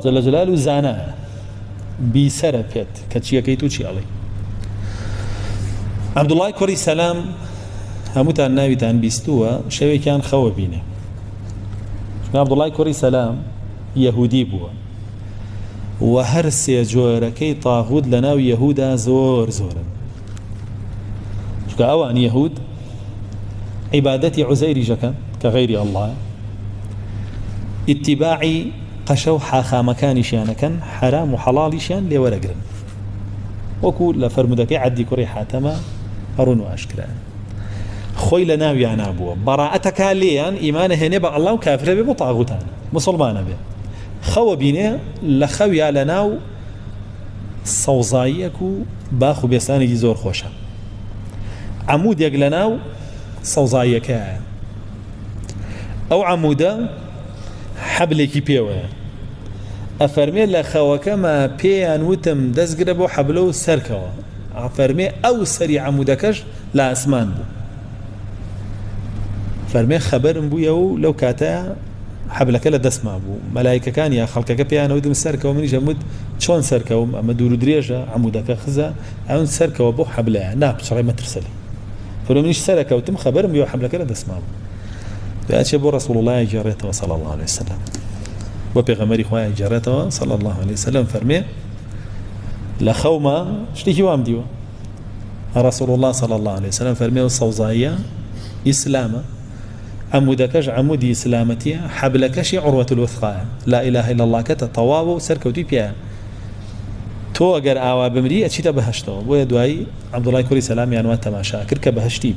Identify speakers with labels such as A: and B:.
A: جل جلاله زانا بيسر بيت كتشيا كيتو شي علي عبد الله كوري سلام هموتان ناويتان بيستوا شوي كان خوا بينه عبد الله كوري سلام يهودي بوا وهرسي جورا كي طاغوت لنا يهودا زور زورا أوان يهود عبادتي عزير جكا كغير الله اتباعي قشو حاخا مكاني شانكن حرام وحلال شان لورقرن وكل فرمدك عدي كوري حاتما أرون وأشكرا خوي لنا ويانا أبوه براءتك ليان إيمانه هنبا الله وكافر به طاغوتان مسلمان به خو بينه لخويا لناو صوزايك باخو بيساني زور خوشا عمود يقلناو صوزايك أو عمودا حبلێکی پێوەیە ئەفەرمێ لە خەوەکەمە پێیان وتم دەستگرە بۆ حەبلە و سەرکەوە ئەفەرمێ ئەو سەری عەمودەکەش لە ئاسمان بوو فەرمێ خەبەرم بوویە و لەو کاتەیە حەبلەکە لە دەستما بوو مەلایکەکان یا خەڵکەکە پێیانەوە وتم سەرکەوە منیش ئەموت چۆن سەرکەوم ئەمە دوور و درێژە عەمودەکە خزە ئەون سەرکەوە بۆ حەبلەیە ناپچڕێ مەترسەلی فەرمێ منیش سەرەکەوتم خەبەرم بوویە حەبلەکە لە دەستما بوو بأشي بو رسول الله جارته صلى الله عليه وسلم وبيغمري خويا جارته صلى الله عليه وسلم فرمي لخوما شتيكي وام ديوا رسول الله صلى الله عليه وسلم فرمي الصوزايا إسلام عمودكش عمودي إسلامتي حبلكش عروة الوثقاء لا إله إلا الله كتطواب سركوتي بيا تو اگر آوا بمري اشي تبهشتو بو يدواي عبد الله كوري سلام يعني تماشا كركه بهشتي